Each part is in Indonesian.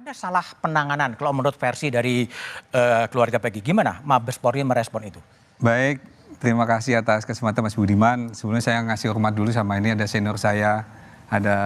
Ada salah penanganan kalau menurut versi dari keluarga Peggy. Gimana Mabes Polri merespon itu? Baik, terima kasih atas kesempatan Mas Budiman. Sebelumnya saya ngasih hormat dulu sama ini ada senior saya, ada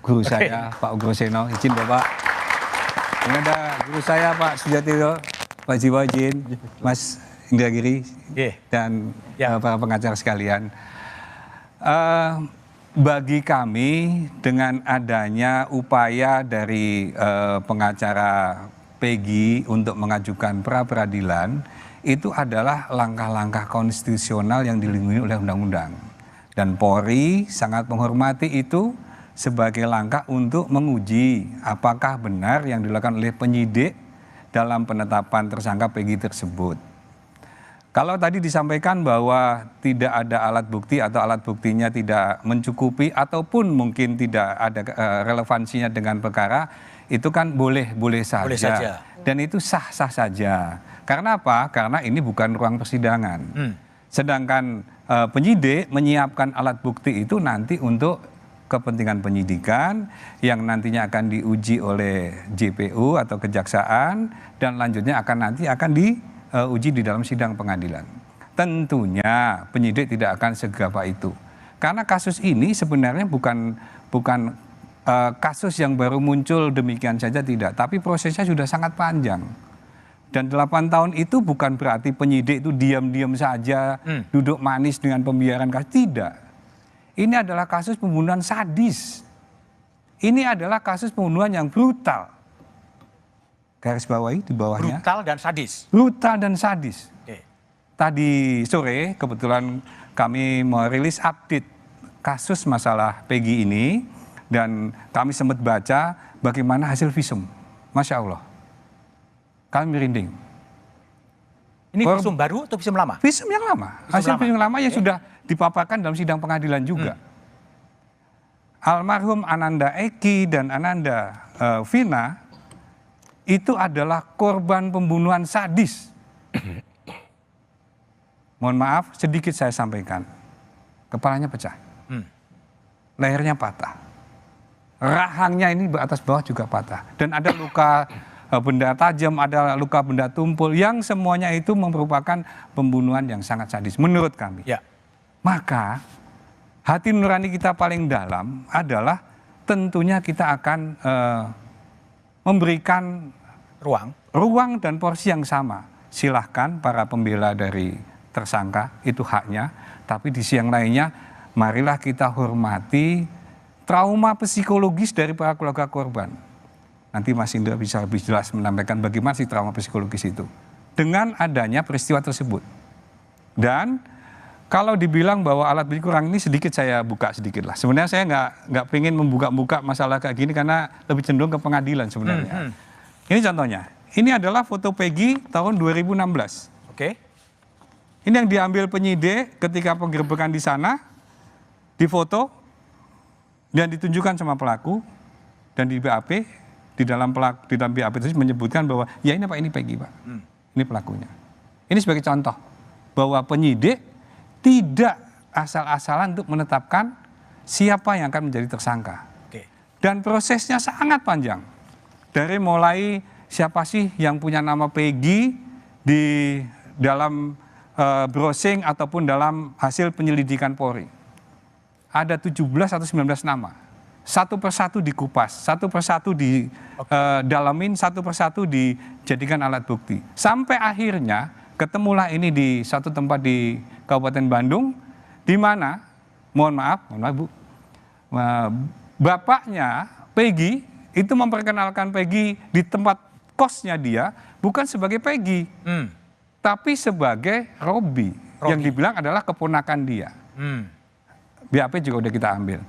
guru saya Pak Ugroseno, izin Bapak. Ini ada guru saya Pak Sujatiro, Pak Jiwa izin, Mas Indragiri, dan para pengacara sekalian. Bagi kami dengan adanya upaya dari pengacara Peggy untuk mengajukan pra-peradilan, itu adalah langkah-langkah konstitusional yang dilindungi oleh undang-undang. Dan Polri sangat menghormati itu sebagai langkah untuk menguji apakah benar yang dilakukan oleh penyidik dalam penetapan tersangka Peggy tersebut. Kalau tadi disampaikan bahwa tidak ada alat bukti atau alat buktinya tidak mencukupi ataupun mungkin tidak ada relevansinya dengan perkara, itu kan boleh saja. Dan itu sah-sah saja. Karena apa? Karena ini bukan ruang persidangan. Sedangkan penyidik menyiapkan alat bukti itu nanti untuk kepentingan penyidikan yang nantinya akan diuji oleh JPU atau kejaksaan dan lanjutnya akan diuji di dalam sidang pengadilan. Tentunya penyidik tidak akan segagap itu. Karena kasus ini sebenarnya bukan kasus yang baru muncul demikian saja tidak, tapi prosesnya sudah sangat panjang. Dan 8 tahun itu bukan berarti penyidik itu diam-diam saja, duduk manis dengan pembiaran kasus. Tidak. Ini adalah kasus pembunuhan sadis. Ini adalah kasus pembunuhan yang brutal. Garis bawahi di bawahnya. Brutal dan sadis. Brutal dan sadis. Tadi sore kebetulan kami merilis update kasus masalah Peggy ini. Dan kami sempat baca bagaimana hasil visum. Masya Allah. Kami merinding. Ini visum baru atau visum lama? Visum yang lama. Hasil visum lama yang sudah dipaparkan dalam sidang pengadilan juga. Almarhum Ananda Eki dan Ananda Vina itu adalah korban pembunuhan sadis. Mohon maaf, sedikit saya sampaikan. Kepalanya pecah. Lehernya patah. Rahangnya ini atas bawah juga patah. Dan ada luka benda tajam, ada luka benda tumpul, yang semuanya itu merupakan pembunuhan yang sangat sadis menurut kami. Maka hati nurani kita paling dalam adalah tentunya kita akan memberikan ruang dan porsi yang sama. Silahkan para pembela dari tersangka, itu haknya. Tapi di sisi yang lainnya, marilah kita hormati trauma psikologis dari para keluarga korban. Nanti Mas Indra bisa lebih jelas menyampaikan bagaimana sih trauma psikologis itu. Dengan adanya peristiwa tersebut. Dan kalau dibilang bahwa alat bukti kurang ini sedikit saya buka sedikit lah. Sebenarnya saya nggak pengen membuka masalah kayak gini karena lebih cenderung ke pengadilan sebenarnya. Ini contohnya. Ini adalah foto Peggy tahun 2016. Ini yang diambil penyidik ketika penggerbekan di sana, difoto dan ditunjukkan sama pelaku, dan di BAP di dalam BAP itu menyebutkan bahwa ya ini Pak, ini Peggy Pak, ini pelakunya. Ini sebagai contoh bahwa penyidik tidak asal-asalan untuk menetapkan siapa yang akan menjadi tersangka. Dan prosesnya sangat panjang. Dari mulai siapa sih yang punya nama Peggy di dalam browsing ataupun dalam hasil penyelidikan Polri. Ada 17 atau 19 nama. Satu persatu dikupas, satu persatu didalamin, satu persatu dijadikan alat bukti. Sampai akhirnya ketemulah ini di satu tempat di Kabupaten Bandung, di mana, mohon maaf Bu, bapaknya Peggy itu memperkenalkan Peggy di tempat kosnya dia, bukan sebagai Peggy, tapi sebagai Robi, yang dibilang adalah keponakan dia. BAP juga udah kita ambil.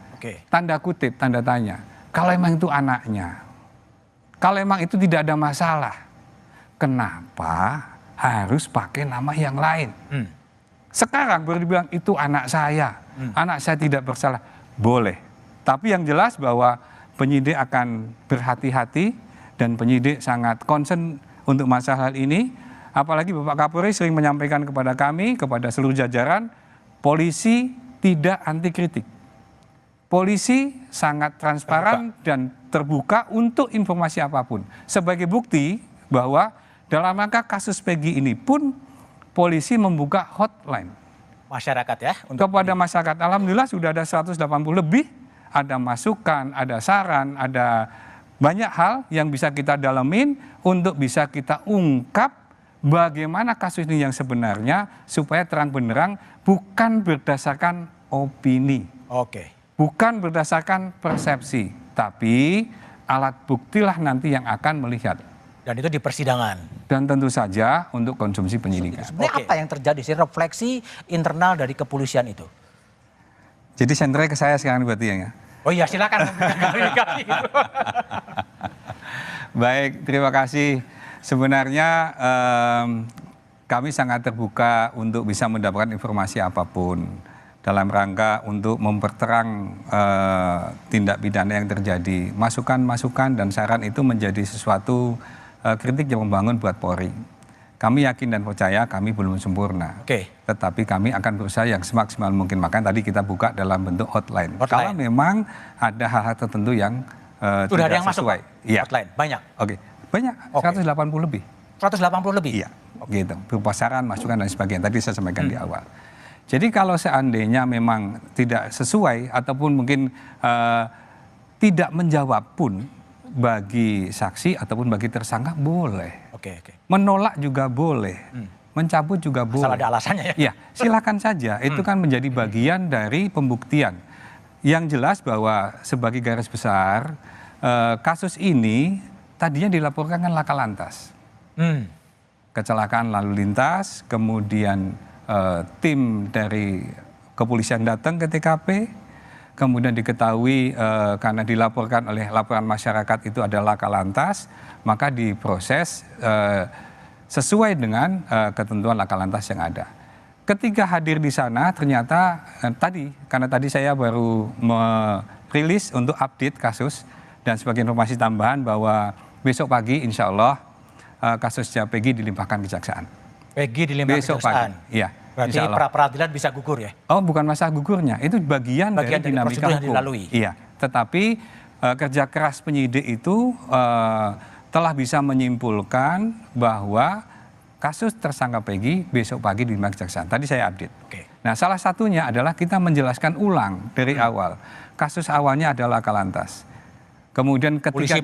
Tanda kutip, tanda tanya. Kalau emang itu anaknya, kalau emang itu tidak ada masalah, kenapa harus pakai nama yang lain? Sekarang baru dibilang itu anak saya tidak bersalah. Boleh. Tapi yang jelas bahwa penyidik akan berhati-hati dan penyidik sangat concern untuk masalah ini. Apalagi Bapak Kapolri sering menyampaikan kepada kami, kepada seluruh jajaran, polisi tidak anti kritik. polisi sangat transparan dan terbuka untuk informasi apapun. Sebagai bukti bahwa dalam rangka kasus Peggy ini pun polisi membuka hotline Masyarakat ya. kepada masyarakat. Alhamdulillah sudah ada 180 lebih, ada masukan, ada saran, ada banyak hal yang bisa kita dalamin untuk bisa kita ungkap bagaimana kasus ini yang sebenarnya supaya terang benderang, bukan berdasarkan opini. Oke. Bukan berdasarkan persepsi, tapi alat buktilah nanti yang akan melihat. Dan itu di persidangan. Dan tentu saja untuk konsumsi penyidikan. Sebenarnya apa yang terjadi sih refleksi internal dari kepolisian itu? Jadi senternya ke saya sekarang berarti ya. Oh iya silakan. Baik, terima kasih. Sebenarnya kami sangat terbuka untuk bisa mendapatkan informasi apapun dalam rangka untuk memperterang tindak pidana yang terjadi. Masukan-masukan dan saran itu menjadi sesuatu kritik yang membangun buat Polri. Kami yakin dan percaya kami belum sempurna. Oke. Tetapi kami akan berusaha yang semaksimal mungkin. Makanya tadi kita buka dalam bentuk hotline. Kalau memang ada hal-hal tertentu yang sudah ada tidak yang masuk sesuai. Iya. hotline, banyak. Oke, banyak. 180 lebih. 180 lebih? Iya, gitu. Berupa saran, masukan dan sebagainya. Tadi saya sampaikan di awal. Jadi kalau seandainya memang tidak sesuai ataupun mungkin tidak menjawab pun bagi saksi ataupun bagi tersangka boleh. Oke. Menolak juga boleh. Mencabut juga boleh. Asal ada alasannya ya? Iya, silakan saja. Itu kan menjadi bagian dari pembuktian. Yang jelas bahwa sebagai garis besar kasus ini tadinya dilaporkan kan laka lantas. Kecelakaan lalu lintas, kemudian tim dari kepolisian datang ke TKP, kemudian diketahui karena dilaporkan oleh laporan masyarakat itu adalah laka lantas, maka diproses sesuai dengan ketentuan laka lantas yang ada. Ketika hadir di sana ternyata karena tadi saya baru merilis untuk update kasus dan sebagai informasi tambahan bahwa besok pagi insya Allah kasusnya Peggy dilimpahkan kejaksaan. Peggy dilimpahkan kejaksaan? Iya. Berarti pra-peradilan bisa gugur ya? Oh, bukan masalah gugurnya, itu bagian dari dinamika yang hukum. dilalui. Iya, tetapi kerja keras penyidik itu telah bisa menyimpulkan bahwa kasus tersangka Peggy besok pagi dilimpahkan kejaksaan. Tadi saya update. Oke. Nah, salah satunya adalah kita menjelaskan ulang dari awal. Kasus awalnya adalah laka lantas. Kemudian ketika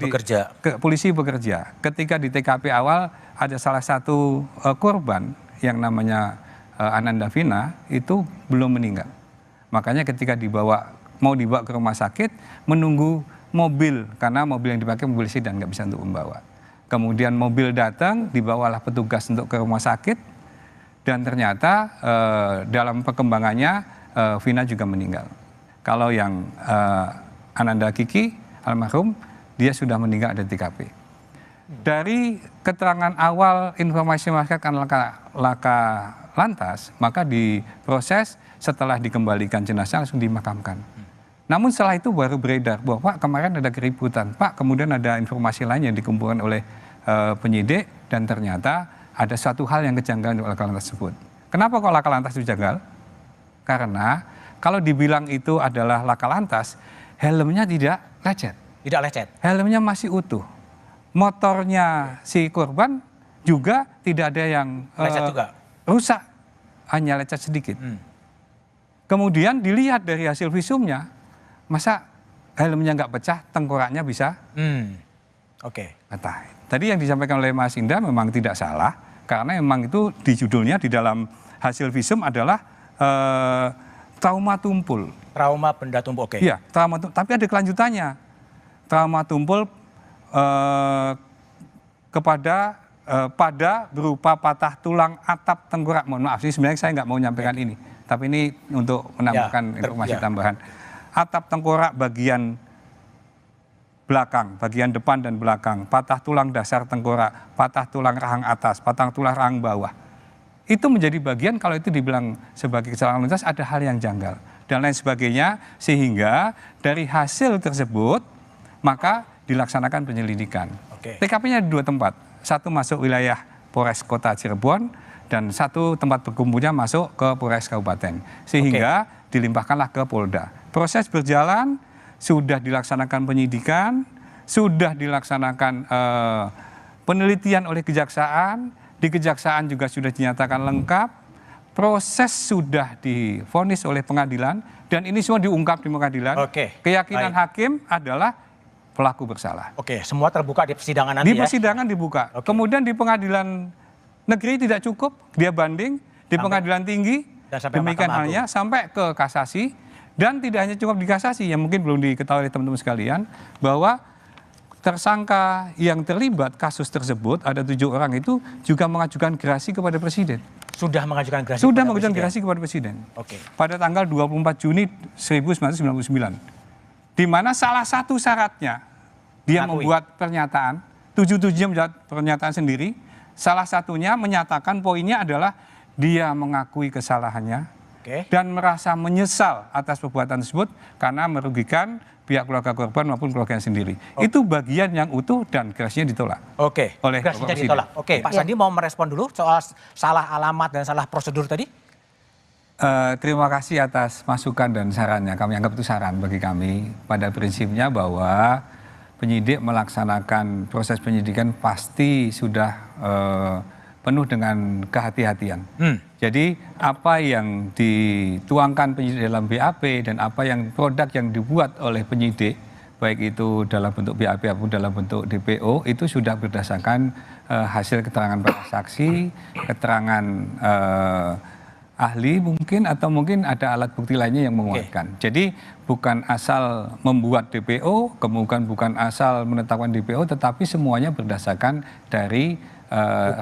polisi bekerja. Ketika di TKP awal ada salah satu korban yang namanya Ananda Vina itu belum meninggal. Makanya ketika mau dibawa ke rumah sakit menunggu mobil karena mobil yang dipakai mobil sedan nggak bisa untuk membawa. Kemudian mobil datang dibawalah petugas untuk ke rumah sakit dan ternyata dalam perkembangannya Vina juga meninggal. Kalau yang Ananda Kiki almarhum dia sudah meninggal di TKP. Dari keterangan awal informasi masyarakat kan laka lantas, maka diproses setelah dikembalikan jenazah langsung dimakamkan. Namun setelah itu baru beredar bahwa Pak kemarin ada keributan, Pak kemudian ada informasi lain yang dikumpulkan oleh penyidik dan ternyata ada suatu hal yang kejanggalan di laka lantas tersebut. Kenapa kok laka lantas itu janggal? Karena kalau dibilang itu adalah laka lantas, helmnya tidak lecet. Tidak lecet? Helmnya masih utuh. Motornya si korban juga tidak ada yang lecet juga? Rusak, hanya lecet sedikit. Kemudian dilihat dari hasil visumnya, masa helmnya nggak pecah, tengkoraknya bisa patah. Tadi yang disampaikan oleh Mas Indra memang tidak salah, karena memang itu di judulnya di dalam hasil visum adalah trauma tumpul. Trauma benda tumpul, oke. Iya, trauma tumpul, tapi ada kelanjutannya. Trauma tumpul pada berupa patah tulang atap tengkorak. Mohon maaf, sebenarnya saya nggak mau menyampaikan ini, tapi ini untuk menambahkan informasi tambahan. Atap tengkorak bagian belakang, bagian depan dan belakang, patah tulang dasar tengkorak, patah tulang rahang atas, patah tulang rahang bawah. Itu menjadi bagian kalau itu dibilang sebagai kecelakaan lalu lintas ada hal yang janggal dan lain sebagainya, sehingga dari hasil tersebut maka dilaksanakan penyelidikan. TKP-nya ada 2 tempat. Satu masuk wilayah Polres Kota Cirebon dan satu tempat berkumpulnya masuk ke Polres Kabupaten. Sehingga dilimpahkanlah ke Polda. Proses berjalan, sudah dilaksanakan penyidikan, sudah dilaksanakan penelitian oleh kejaksaan, di kejaksaan juga sudah dinyatakan lengkap, proses sudah divonis oleh pengadilan, dan ini semua diungkap di pengadilan. Oke, Keyakinan baik. hakim adalah pelaku bersalah. Oke, semua terbuka di persidangan nanti Di ya. persidangan dibuka. Oke. Kemudian di pengadilan negeri tidak cukup, dia banding di pengadilan tinggi, Dan sampai demikian Mahkamah halnya sampai ke kasasi, dan tidak hanya cukup di kasasi, yang mungkin belum diketahui oleh teman-teman sekalian, bahwa tersangka yang terlibat kasus tersebut, ada 7 orang itu juga mengajukan gerasi kepada Presiden. Sudah mengajukan gerasi. Sudah kepada mengajukan Presiden. gerasi kepada Presiden. Oke. Pada tanggal 24 Juni 1999. Di mana salah satu syaratnya, dia Akui. membuat pernyataan, 7-7 membuat pernyataan sendiri, salah satunya menyatakan poinnya adalah dia mengakui kesalahannya, Oke. dan merasa menyesal atas perbuatan tersebut karena merugikan pihak keluarga korban maupun keluarganya sendiri. Itu bagian yang utuh dan gerasinya ditolak. Oke. Oleh Gerasinya Bapak Presiden. ditolak. Oke, Pak Sandi mau merespon dulu soal salah alamat dan salah prosedur tadi? Terima kasih atas masukan dan sarannya. Kami anggap itu saran bagi kami. Pada prinsipnya bahwa penyidik melaksanakan proses penyidikan pasti sudah penuh dengan kehati-hatian. Jadi apa yang dituangkan penyidik dalam BAP dan apa yang produk yang dibuat oleh penyidik, baik itu dalam bentuk BAP maupun dalam bentuk DPO, itu sudah berdasarkan hasil keterangan para saksi, keterangan ahli mungkin, atau mungkin ada alat bukti lainnya yang menguatkan. Jadi bukan asal membuat DPO, kemudian bukan asal menetapkan DPO, tetapi semuanya berdasarkan dari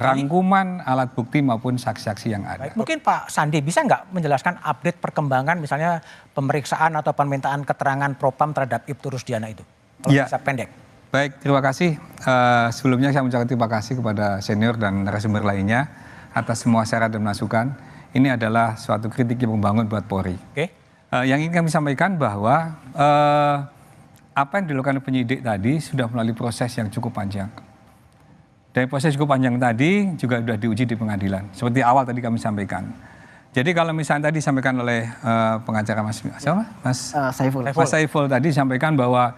rangkuman alat bukti maupun saksi-saksi yang ada. Baik, mungkin Pak Sandi bisa nggak menjelaskan update perkembangan misalnya pemeriksaan atau permintaan keterangan Propam terhadap Ibtu Rusdiana itu? Kalau Ya. bisa pendek. Baik, terima kasih. Sebelumnya saya mengucapkan terima kasih kepada senior dan narasumber lainnya atas semua syarat dan masukan. Ini adalah suatu kritik yang membangun buat Polri. Oke. Yang ingin kami sampaikan bahwa apa yang dilakukan penyidik tadi sudah melalui proses yang cukup panjang. Dari proses cukup panjang tadi juga sudah diuji di pengadilan. Seperti awal tadi kami sampaikan. Jadi kalau misalnya tadi disampaikan oleh pengacara Mas Saiful. Mas Saiful tadi sampaikan bahwa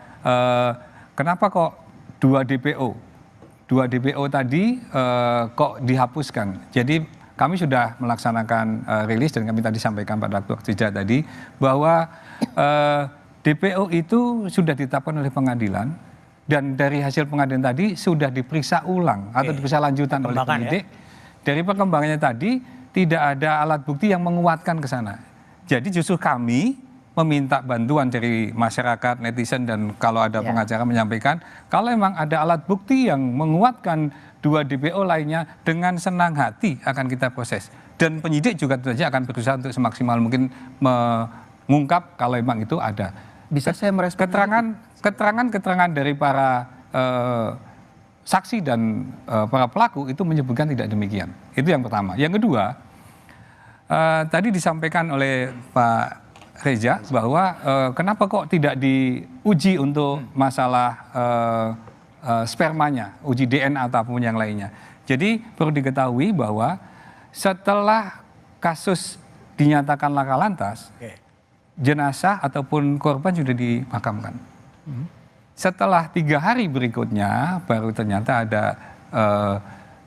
kenapa kok 2 DPO tadi kok dihapuskan. Jadi kami sudah melaksanakan rilis dan kami tadi sampaikan pada waktu jeda tadi bahwa DPO itu sudah ditetapkan oleh pengadilan, dan dari hasil pengadilan tadi sudah diperiksa ulang atau diperiksa lanjutan oleh penyidik. Dari perkembangannya tadi tidak ada alat bukti yang menguatkan ke sana. Jadi justru kami meminta bantuan dari masyarakat, netizen, dan kalau ada pengacara menyampaikan kalau memang ada alat bukti yang menguatkan 2 DPO lainnya, dengan senang hati akan kita proses. Dan penyidik juga tentu saja akan berusaha untuk semaksimal mungkin mengungkap kalau memang itu ada. Bisa saya merespon? Keterangan dari para saksi dan para pelaku itu menyebutkan tidak demikian. Itu yang pertama. Yang kedua, tadi disampaikan oleh Pak Reza bahwa kenapa kok tidak diuji untuk masalah spermanya, uji DNA ataupun yang lainnya. Jadi perlu diketahui bahwa setelah kasus dinyatakan laka lantas, jenazah ataupun korban sudah dimakamkan. Setelah 3 hari berikutnya baru ternyata ada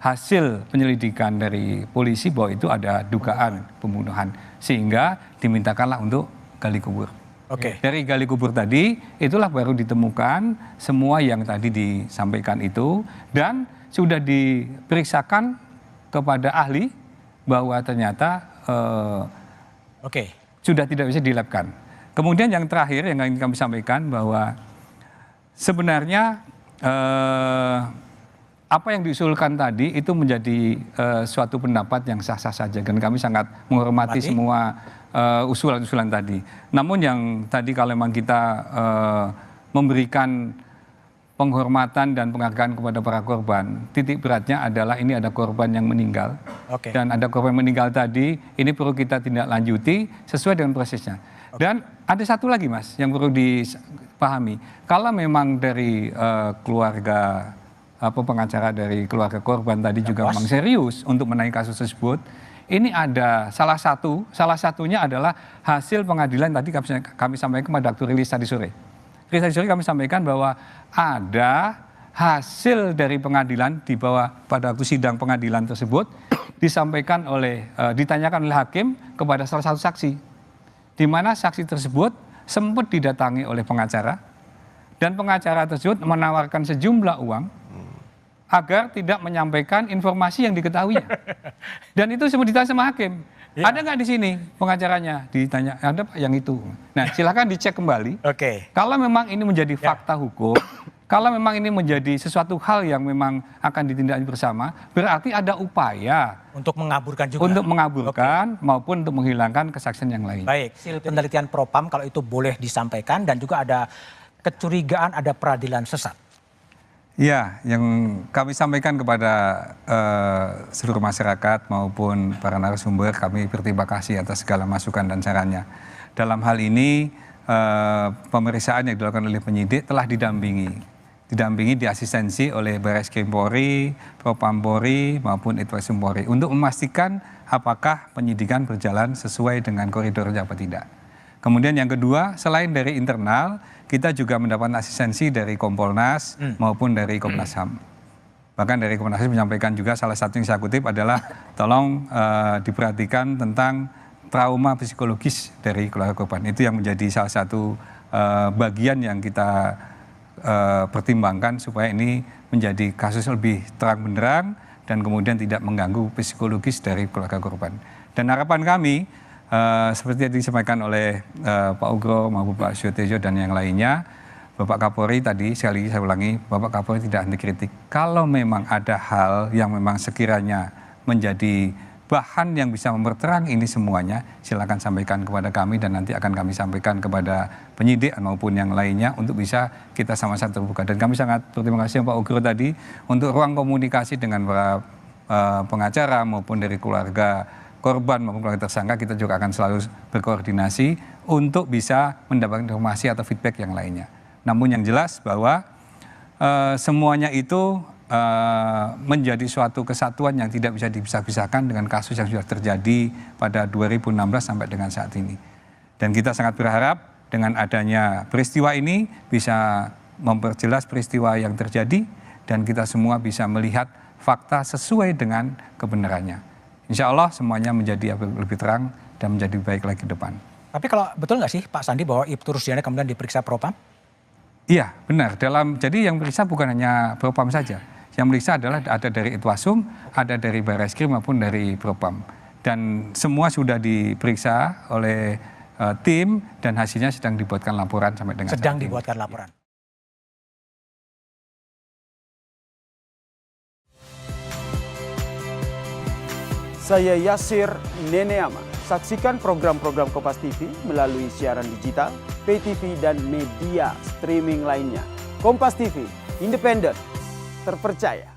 hasil penyelidikan dari polisi bahwa itu ada dugaan pembunuhan, sehingga dimintakanlah untuk gali kubur. Dari gali kubur tadi itulah baru ditemukan semua yang tadi disampaikan itu, dan sudah diperiksakan kepada ahli bahwa ternyata sudah tidak bisa dilabkan. Kemudian yang terakhir yang ingin kami sampaikan bahwa sebenarnya apa yang diusulkan tadi itu menjadi suatu pendapat yang sah-sah saja, dan kami sangat menghormati semua usulan-usulan tadi. Namun yang tadi kalau memang kita memberikan penghormatan dan penghargaan kepada para korban, titik beratnya adalah ini ada korban yang meninggal. Dan ada korban meninggal tadi, ini perlu kita tindak lanjuti sesuai dengan prosesnya. Dan ada satu lagi Mas yang perlu dipahami. Kalau memang dari keluarga pengacara dari keluarga korban tadi juga memang serius untuk menaiki kasus tersebut, ini ada salah satunya adalah hasil pengadilan tadi kami sampaikan kepada Dr. Rilis tadi sore. Rilis tadi sore kami sampaikan bahwa ada hasil dari pengadilan di bawah pada waktu sidang pengadilan tersebut disampaikan ditanyakan oleh hakim kepada salah satu saksi, di mana saksi tersebut sempat didatangi oleh pengacara dan pengacara tersebut menawarkan sejumlah uang agar tidak menyampaikan informasi yang diketahuinya. Dan itu semua ditanya sama hakim. Ya. Ada nggak di sini pengacaranya? Ditanya, ada Pak yang itu. Nah, silakan dicek kembali. Oke. Kalau memang ini menjadi fakta hukum, kalau memang ini menjadi sesuatu hal yang memang akan ditindaklanjuti bersama, berarti ada upaya untuk mengaburkan juga. Untuk mengaburkan maupun untuk menghilangkan kesaksian yang lain. Baik, hasil penelitian Propam kalau itu boleh disampaikan dan juga ada kecurigaan ada peradilan sesat. Ya, yang kami sampaikan kepada seluruh masyarakat maupun para narasumber, kami berterima kasih atas segala masukan dan sarannya. Dalam hal ini, pemeriksaan yang dilakukan oleh penyidik telah didampingi diasistensi oleh Barreskrim Polri, Propam Polri maupun Itwasum Polri untuk memastikan apakah penyidikan berjalan sesuai dengan koridornya apa tidak. Kemudian yang kedua, selain dari internal, kita juga mendapat asistensi dari Kompolnas maupun dari Komnas HAM. Bahkan dari Komnas HAM menyampaikan juga salah satu yang saya kutip adalah tolong diperhatikan tentang trauma psikologis dari keluarga korban. Itu yang menjadi salah satu bagian yang kita pertimbangkan supaya ini menjadi kasus lebih terang benderang dan kemudian tidak mengganggu psikologis dari keluarga korban. Dan harapan kami, seperti yang disampaikan oleh Pak Ugro maupun Pak Suyotejo dan yang lainnya, Bapak Kapolri tadi, sekali lagi saya ulangi, Bapak Kapolri tidak anti kritik. Kalau memang ada hal yang memang sekiranya menjadi bahan yang bisa memperterang ini semuanya, silakan sampaikan kepada kami dan nanti akan kami sampaikan kepada penyidik maupun yang lainnya untuk bisa kita sama-sama terbuka. Dan kami sangat berterima kasih Pak Ugro tadi untuk ruang komunikasi dengan para pengacara maupun dari keluarga korban maupun keluarga tersangka. Kita juga akan selalu berkoordinasi untuk bisa mendapatkan informasi atau feedback yang lainnya. Namun yang jelas bahwa semuanya itu menjadi suatu kesatuan yang tidak bisa dipisah-pisahkan dengan kasus yang sudah terjadi pada 2016 sampai dengan saat ini. Dan kita sangat berharap dengan adanya peristiwa ini bisa memperjelas peristiwa yang terjadi dan kita semua bisa melihat fakta sesuai dengan kebenarannya. Insya Allah semuanya menjadi lebih terang dan menjadi baik lagi ke depan. Tapi kalau betul nggak sih Pak Sandi bahwa Ibtu Rusdiana kemudian diperiksa Propam? Iya benar, jadi yang periksa bukan hanya Propam saja. Yang periksa adalah ada dari Itwasum, ada dari Barreskrim maupun dari Propam. Dan semua sudah diperiksa oleh tim dan hasilnya sedang dibuatkan laporan sampai dengan sedang dibuatkan laporan. Saya Yasir Neneama. Saksikan program-program Kompas TV melalui siaran digital, pay TV, dan media streaming lainnya. Kompas TV, independen, terpercaya.